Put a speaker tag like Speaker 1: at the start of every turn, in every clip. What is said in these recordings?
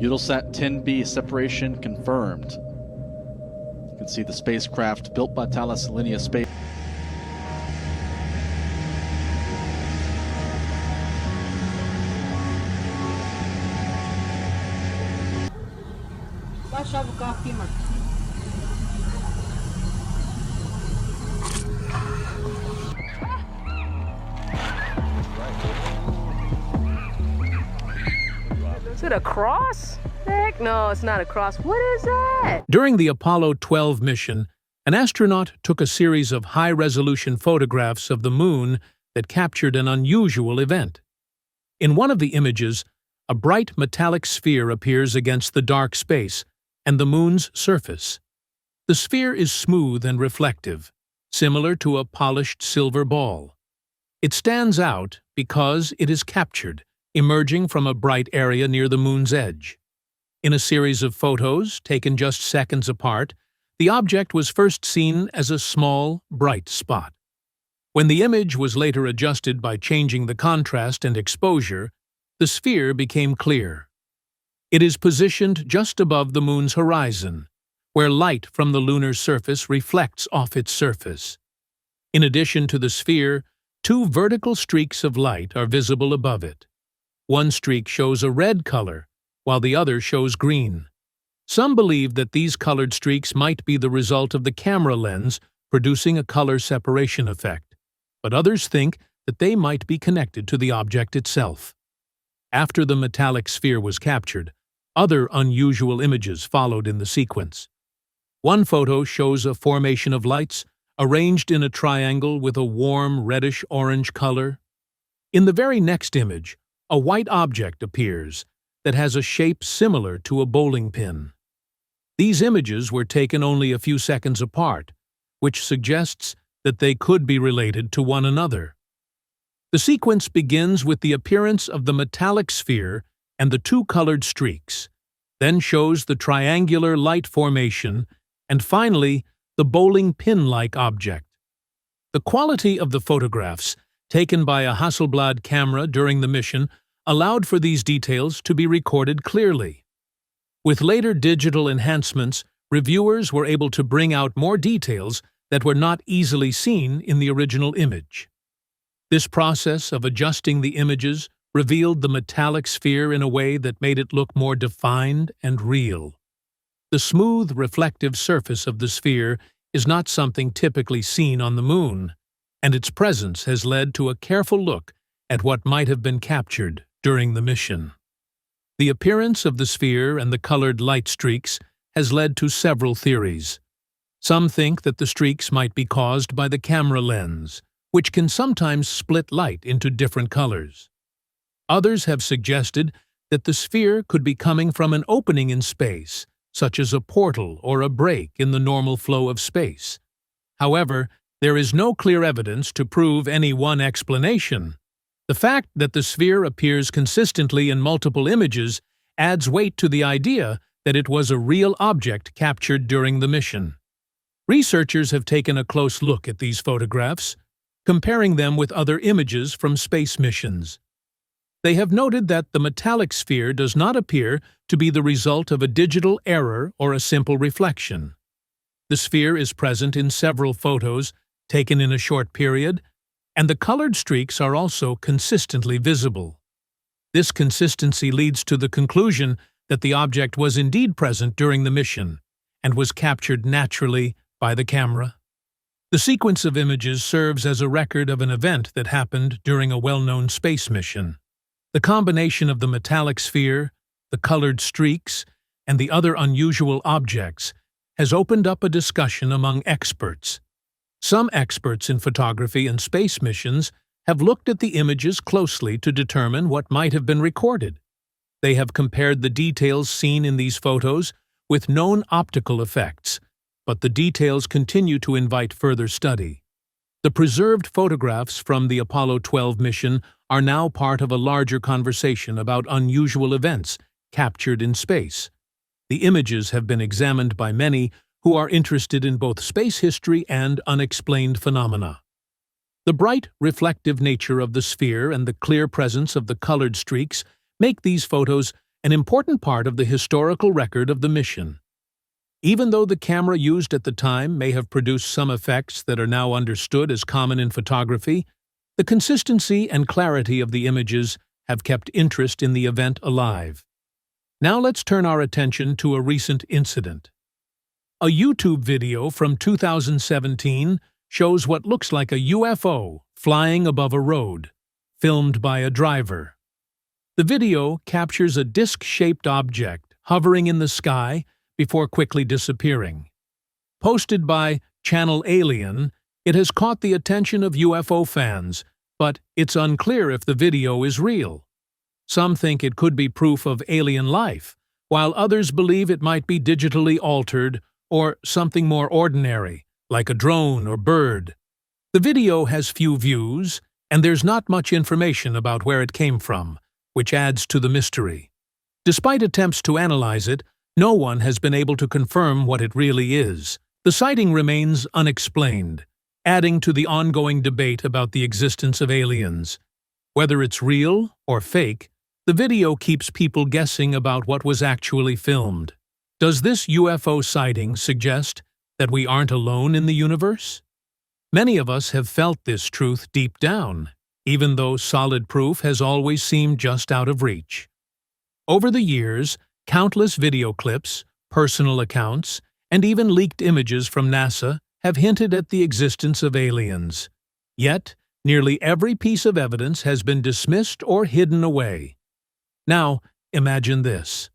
Speaker 1: Eutelsat 10B separation confirmed. You can see the spacecraft built by Thales Alenia Space.
Speaker 2: Baixava o carro aqui, mano. Is it a cross? Heck no, it's not a cross. What is that?
Speaker 3: During the Apollo 12 mission, an astronaut took a series of high-resolution photographs of the Moon that captured an unusual event. In one of the images, a bright metallic sphere appears against the dark space and the Moon's surface. The sphere is smooth and reflective, similar to a polished silver ball. It stands out because it is captured, emerging from a bright area near the Moon's edge. In a series of photos, taken just seconds apart, the object was first seen as a small, bright spot. When the image was later adjusted by changing the contrast and exposure, the sphere became clear. It is positioned just above the Moon's horizon, where light from the lunar surface reflects off its surface. In addition to the sphere, two vertical streaks of light are visible above it. One streak shows a red color, while the other shows green. Some believe that these colored streaks might be the result of the camera lens producing a color separation effect, but others think that they might be connected to the object itself. After the metallic sphere was captured, other unusual images followed in the sequence. One photo shows a formation of lights arranged in a triangle with a warm reddish-orange color. In the very next image, a white object appears that has a shape similar to a bowling pin. These images were taken only a few seconds apart, which suggests that they could be related to one another. The sequence begins with the appearance of the metallic sphere and the two colored streaks, then shows the triangular light formation, and finally, the bowling pin-like object. The quality of the photographs, taken by a Hasselblad camera during the mission, allowed for these details to be recorded clearly. With later digital enhancements, reviewers were able to bring out more details that were not easily seen in the original image. This process of adjusting the images revealed the metallic sphere in a way that made it look more defined and real. The smooth, reflective surface of the sphere is not something typically seen on the Moon, and its presence has led to a careful look at what might have been captured during the mission. The appearance of the sphere and the colored light streaks has led to several theories. Some think that the streaks might be caused by the camera lens, which can sometimes split light into different colors. Others have suggested that the sphere could be coming from an opening in space, such as a portal or a break in the normal flow of space. However, there is no clear evidence to prove any one explanation. The fact that the sphere appears consistently in multiple images adds weight to the idea that it was a real object captured during the mission. Researchers have taken a close look at these photographs, comparing them with other images from space missions. They have noted that the metallic sphere does not appear to be the result of a digital error or a simple reflection. The sphere is present in several photos taken in a short period, and the colored streaks are also consistently visible. This consistency leads to the conclusion that the object was indeed present during the mission and was captured naturally by the camera. The sequence of images serves as a record of an event that happened during a well-known space mission. The combination of the metallic sphere, the colored streaks, and the other unusual objects has opened up a discussion among experts. Some experts in photography and space missions have looked at the images closely to determine what might have been recorded. They have compared the details seen in these photos with known optical effects, but the details continue to invite further study. The preserved photographs from the Apollo 12 mission are now part of a larger conversation about unusual events captured in space. The images have been examined by many who are interested in both space history and unexplained phenomena. The bright, reflective nature of the sphere and the clear presence of the colored streaks make these photos an important part of the historical record of the mission. Even though the camera used at the time may have produced some effects that are now understood as common in photography, the consistency and clarity of the images have kept interest in the event alive. Now let's turn our attention to a recent incident. A YouTube video from 2017 shows what looks like a UFO flying above a road, filmed by a driver. The video captures a disc-shaped object hovering in the sky before quickly disappearing. Posted by Channel Alien, it has caught the attention of UFO fans, but it's unclear if the video is real. Some think it could be proof of alien life, while others believe it might be digitally altered or something more ordinary, like a drone or bird. The video has few views, and there's not much information about where it came from, which adds to the mystery. Despite attempts to analyze it, no one has been able to confirm what it really is. The sighting remains unexplained, adding to the ongoing debate about the existence of aliens. Whether it's real or fake, the video keeps people guessing about what was actually filmed. Does this UFO sighting suggest that we aren't alone in the universe? Many of us have felt this truth deep down, even though solid proof has always seemed just out of reach. Over the years, countless video clips, personal accounts, and even leaked images from NASA have hinted at the existence of aliens. Yet, nearly every piece of evidence has been dismissed or hidden away. Now, imagine this.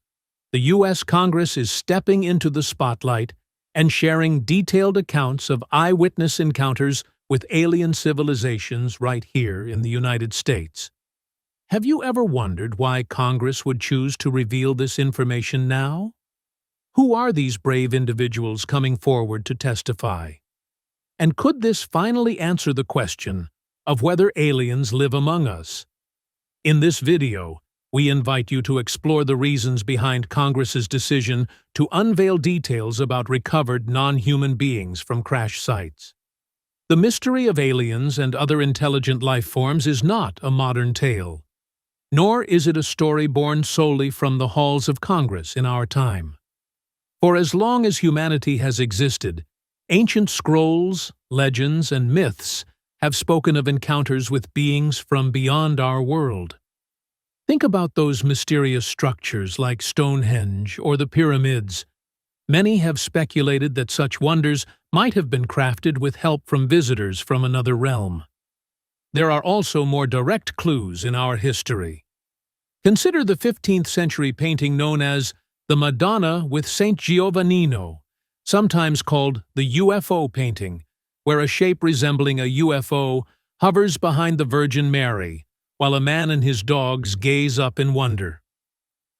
Speaker 3: The U.S. Congress is stepping into the spotlight and sharing detailed accounts of eyewitness encounters with alien civilizations right here in the United States. Have you ever wondered why Congress would choose to reveal this information now? Who are these brave individuals coming forward to testify? And could this finally answer the question of whether aliens live among us? In this video, we invite you to explore the reasons behind Congress's decision to unveil details about recovered non-human beings from crash sites. The mystery of aliens and other intelligent life forms is not a modern tale, nor is it a story born solely from the halls of Congress in our time. For as long as humanity has existed, ancient scrolls, legends, and myths have spoken of encounters with beings from beyond our world. Think about those mysterious structures like Stonehenge or the pyramids. Many have speculated that such wonders might have been crafted with help from visitors from another realm. There are also more direct clues in our history. Consider the 15th century painting known as the Madonna with Saint Giovannino, sometimes called the UFO painting, where a shape resembling a UFO hovers behind the Virgin Mary, while a man and his dogs gaze up in wonder.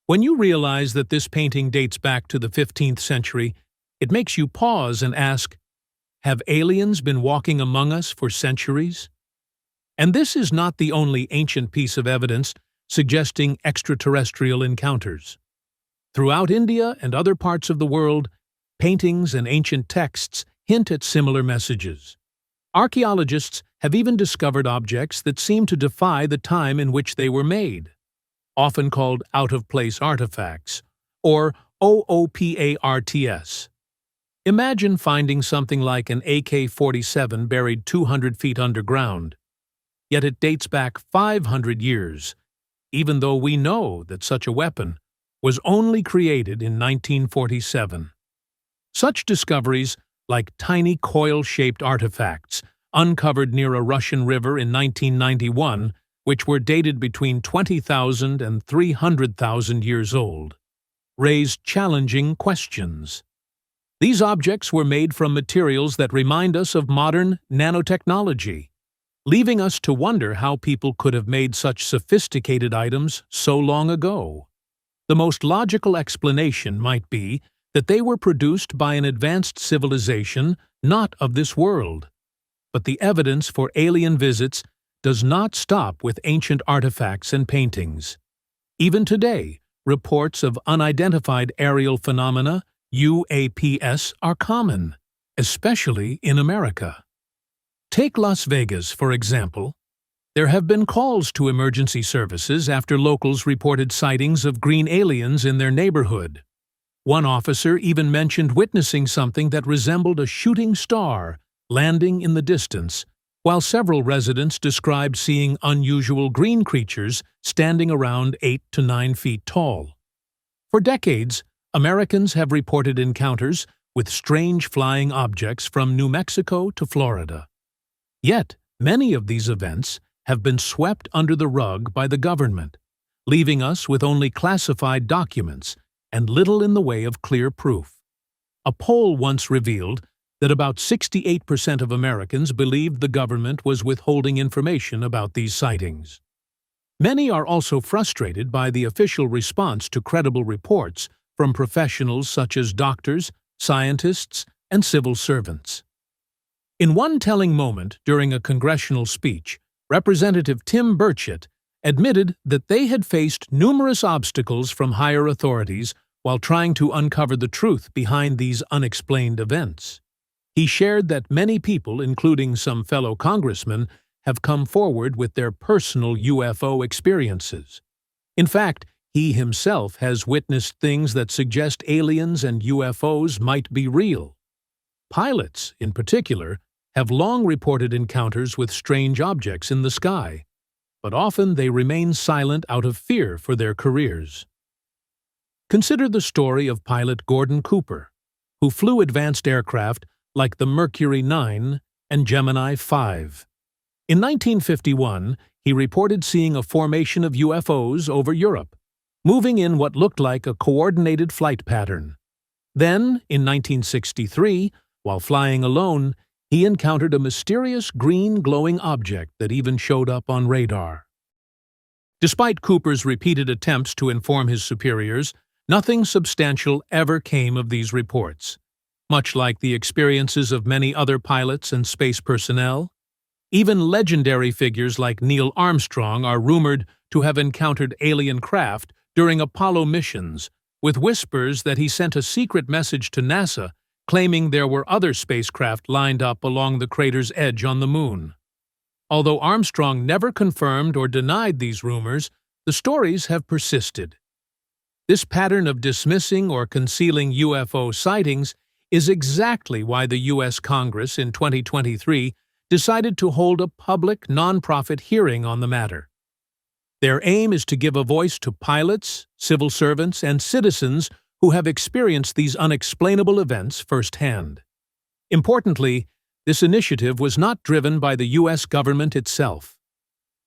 Speaker 3: When you realize that this painting dates back to the 15th century, it makes you pause and ask, have aliens been walking among us for centuries? And this is not the only ancient piece of evidence suggesting extraterrestrial encounters. Throughout India and other parts of the world, paintings and ancient texts hint at similar messages. Archaeologists have even discovered objects that seem to defy the time in which they were made, often called out-of-place artifacts, or OOPARTS. Imagine finding something like an AK-47 buried 200 feet underground. Yet it dates back 500 years, even though we know that such a weapon was only created in 1947. Such discoveries, like tiny coil-shaped artifacts uncovered near a Russian river in 1991, which were dated between 20,000 and 300,000 years old, raise challenging questions. These objects were made from materials that remind us of modern nanotechnology, leaving us to wonder how people could have made such sophisticated items so long ago. The most logical explanation might be that they were produced by an advanced civilization not of this world. But the evidence for alien visits does not stop with ancient artifacts and paintings. Even today, reports of unidentified aerial phenomena, UAPs, are common, especially in America. Take Las Vegas, for example. There have been calls to emergency services after locals reported sightings of green aliens in their neighborhood. One officer even mentioned witnessing something that resembled a shooting star landing in the distance, while several residents described seeing unusual green creatures standing around 8 to 9 feet tall. For decades, Americans have reported encounters with strange flying objects from New Mexico to Florida. Yet, many of these events have been swept under the rug by the government, leaving us with only classified documents and little in the way of clear proof. A poll once revealed that about 68% of Americans believed the government was withholding information about these sightings. Many are also frustrated by the official response to credible reports from professionals such as doctors, scientists, and civil servants. In one telling moment during a congressional speech, Representative Tim Burchett admitted that they had faced numerous obstacles from higher authorities while trying to uncover the truth behind these unexplained events. He shared that many people, including some fellow congressmen, have come forward with their personal UFO experiences. In fact, he himself has witnessed things that suggest aliens and UFOs might be real. Pilots, in particular, have long reported encounters with strange objects in the sky, but often they remain silent out of fear for their careers. Consider the story of pilot Gordon Cooper, who flew advanced aircraft like the Mercury 9 and Gemini 5. In 1951, he reported seeing a formation of UFOs over Europe, moving in what looked like a coordinated flight pattern. Then, in 1963, while flying alone, he encountered a mysterious green glowing object that even showed up on radar. Despite Cooper's repeated attempts to inform his superiors, nothing substantial ever came of these reports. Much like the experiences of many other pilots and space personnel, even legendary figures like Neil Armstrong are rumored to have encountered alien craft during Apollo missions, with whispers that he sent a secret message to NASA claiming there were other spacecraft lined up along the crater's edge on the Moon. Although Armstrong never confirmed or denied these rumors, the stories have persisted. This pattern of dismissing or concealing UFO sightings is exactly why the U.S. Congress in 2023 decided to hold a public, nonprofit hearing on the matter. Their aim is to give a voice to pilots, civil servants, and citizens who have experienced these unexplainable events firsthand. Importantly, this initiative was not driven by the U.S. government itself.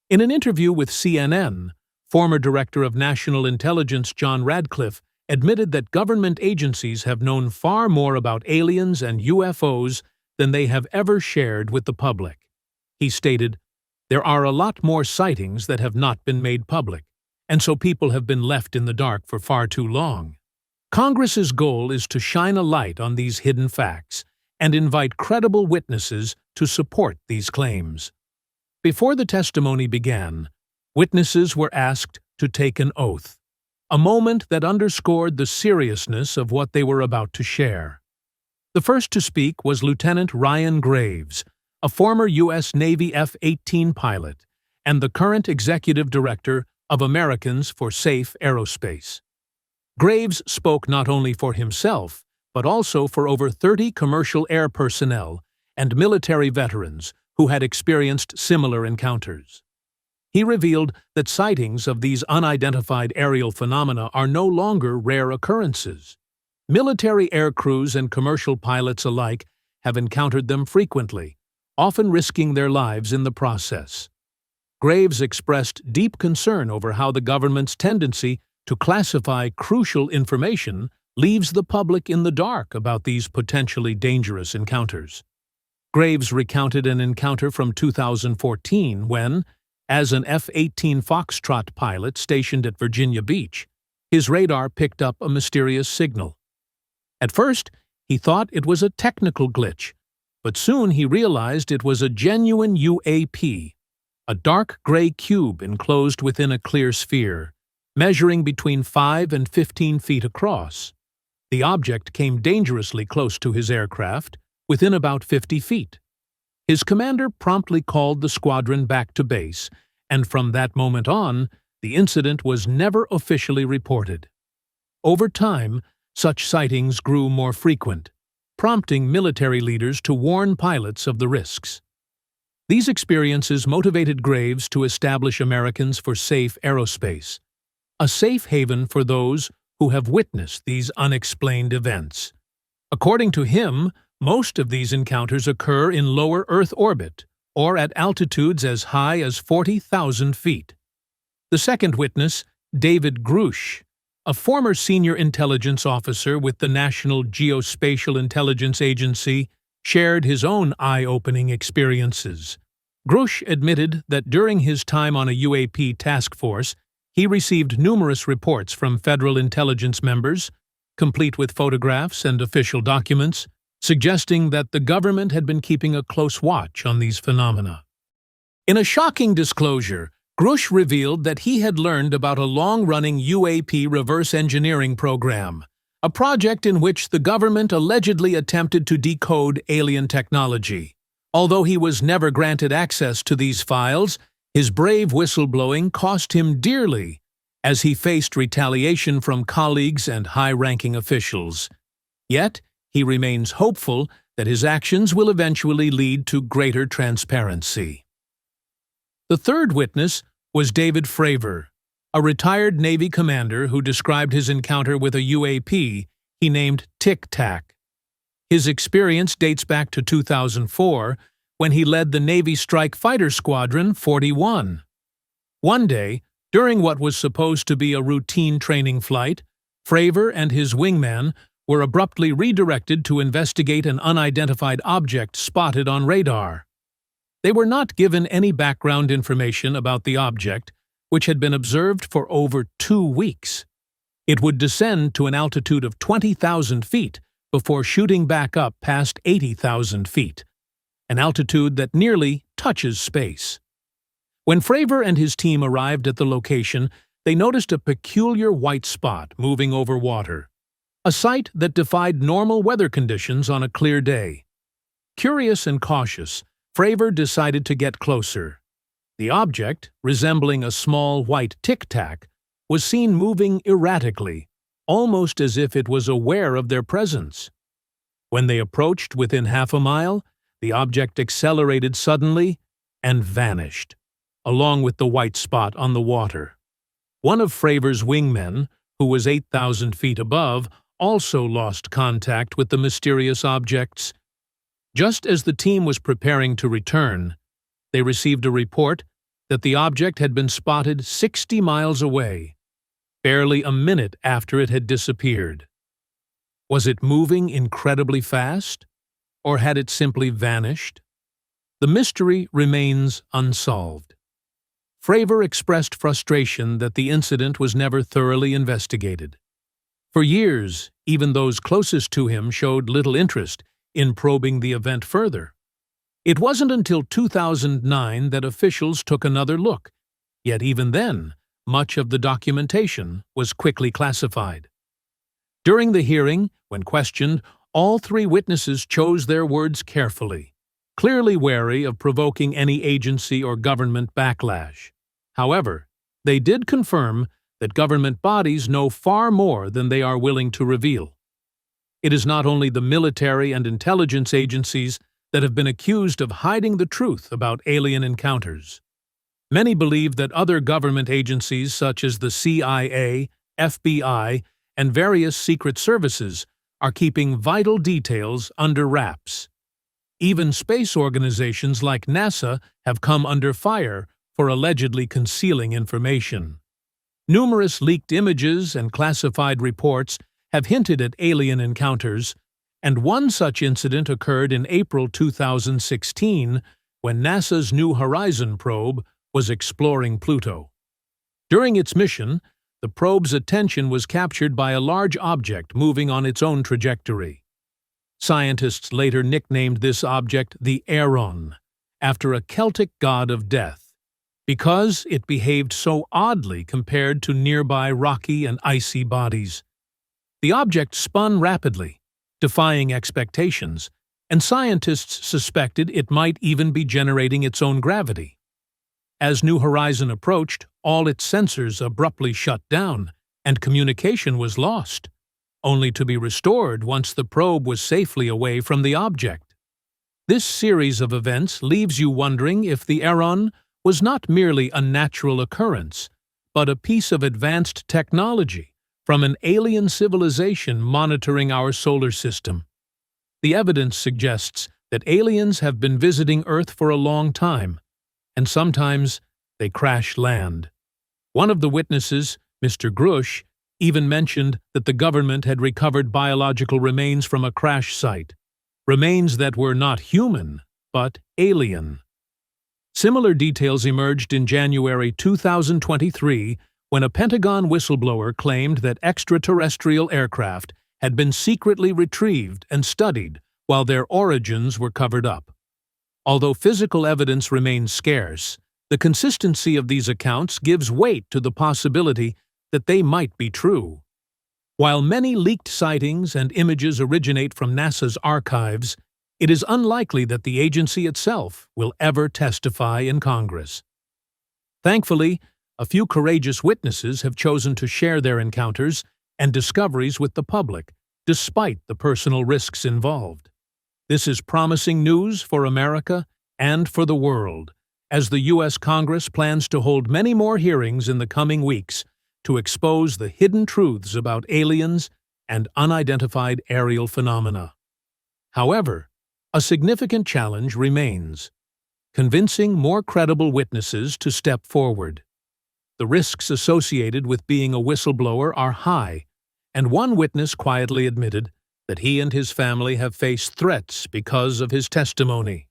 Speaker 3: In an interview with CNN, former Director of National Intelligence John Radcliffe admitted that government agencies have known far more about aliens and UFOs than they have ever shared with the public. He stated, "There are a lot more sightings that have not been made public, and so people have been left in the dark for far too long." Congress's goal is to shine a light on these hidden facts and invite credible witnesses to support these claims. Before the testimony began, witnesses were asked to take an oath, a moment that underscored the seriousness of what they were about to share. The first to speak was Lieutenant Ryan Graves, a former U.S. Navy F-18 pilot and the current executive director of Americans for Safe Aerospace. Graves spoke not only for himself, but also for over 30 commercial air personnel and military veterans who had experienced similar encounters. He revealed that sightings of these unidentified aerial phenomena are no longer rare occurrences. Military air crews and commercial pilots alike have encountered them frequently, often risking their lives in the process. Graves expressed deep concern over how the government's tendency to classify crucial information leaves the public in the dark about these potentially dangerous encounters. Graves recounted an encounter from 2014 when, as an F-18 Foxtrot pilot stationed at Virginia Beach, his radar picked up a mysterious signal. At first, he thought it was a technical glitch, but soon he realized it was a genuine UAP, a dark gray cube enclosed within a clear sphere, measuring between 5 and 15 feet across. The object came dangerously close to his aircraft, within about 50 feet. His commander promptly called the squadron back to base, and from that moment on, the incident was never officially reported. Over time, such sightings grew more frequent, prompting military leaders to warn pilots of the risks. These experiences motivated Graves to establish Americans for Safe Aerospace, a safe haven for those who have witnessed these unexplained events. According to him, most of these encounters occur in lower Earth orbit or at altitudes as high as 40,000 feet. The second witness, David Grush, a former senior intelligence officer with the National Geospatial Intelligence Agency, shared his own eye-opening experiences. Grush admitted that during his time on a UAP task force, he received numerous reports from federal intelligence members, complete with photographs and official documents, suggesting that the government had been keeping a close watch on these phenomena. In a shocking disclosure, Grush revealed that he had learned about a long-running UAP reverse engineering program, a project in which the government allegedly attempted to decode alien technology. Although he was never granted access to these files, his brave whistleblowing cost him dearly, as he faced retaliation from colleagues and high-ranking officials. Yet, he remains hopeful that his actions will eventually lead to greater transparency. The third witness was David Fravor, a retired Navy commander who described his encounter with a UAP he named Tic Tac. His experience dates back to 2004, when he led the Navy Strike Fighter Squadron 41. One day, during what was supposed to be a routine training flight, Fravor and his wingman were abruptly redirected to investigate an unidentified object spotted on radar. They were not given any background information about the object, which had been observed for over 2 weeks. It would descend to an altitude of 20,000 feet before shooting back up past 80,000 feet, an altitude that nearly touches space. When Fravor and his team arrived at the location, they noticed a peculiar white spot moving over water, a sight that defied normal weather conditions on a clear day. Curious and cautious, Fravor decided to get closer. The object, resembling a small white tic-tac, was seen moving erratically, almost as if it was aware of their presence. When they approached within half a mile, the object accelerated suddenly and vanished, along with the white spot on the water. One of Fravor's wingmen, who was 8,000 feet above, also lost contact with the mysterious objects. Just as the team was preparing to return, they received a report that the object had been spotted 60 miles away, barely a minute after it had disappeared. Was it moving incredibly fast, or had it simply vanished? The mystery remains unsolved. Fravor expressed frustration that the incident was never thoroughly investigated. For years, even those closest to him showed little interest in probing the event further. It wasn't until 2009 that officials took another look, yet even then, much of the documentation was quickly classified. During the hearing, when questioned, all 3 witnesses chose their words carefully, clearly wary of provoking any agency or government backlash. However, they did confirm that government bodies know far more than they are willing to reveal. It is not only the military and intelligence agencies that have been accused of hiding the truth about alien encounters. Many believe that other government agencies such as the CIA, FBI, and various secret services are keeping vital details under wraps. Even space organizations like NASA have come under fire for allegedly concealing information. Numerous leaked images and classified reports have hinted at alien encounters, and one such incident occurred in April 2016 when NASA's New Horizon probe was exploring Pluto. During its mission, the probe's attention was captured by a large object moving on its own trajectory. Scientists later nicknamed this object the Aeron, after a Celtic god of death, because it behaved so oddly compared to nearby rocky and icy bodies. The object spun rapidly, defying expectations, and scientists suspected it might even be generating its own gravity. As New Horizon approached, all its sensors abruptly shut down, and communication was lost, only to be restored once the probe was safely away from the object. This series of events leaves you wondering if the Aeron was not merely a natural occurrence, but a piece of advanced technology from an alien civilization monitoring our solar system. The evidence suggests that aliens have been visiting Earth for a long time, and sometimes they crash land. One of the witnesses, Mr. Grush, even mentioned that the government had recovered biological remains from a crash site, remains that were not human, but alien. Similar details emerged in January 2023 when a Pentagon whistleblower claimed that extraterrestrial aircraft had been secretly retrieved and studied while their origins were covered up. Although physical evidence remains scarce, the consistency of these accounts gives weight to the possibility that they might be true. While many leaked sightings and images originate from NASA's archives, it is unlikely that the agency itself will ever testify in Congress. Thankfully, a few courageous witnesses have chosen to share their encounters and discoveries with the public, despite the personal risks involved. This is promising news for America and for the world, as the U.S. Congress plans to hold many more hearings in the coming weeks to expose the hidden truths about aliens and unidentified aerial phenomena. However, a significant challenge remains: convincing more credible witnesses to step forward. The risks associated with being a whistleblower are high, and one witness quietly admitted that he and his family have faced threats because of his testimony.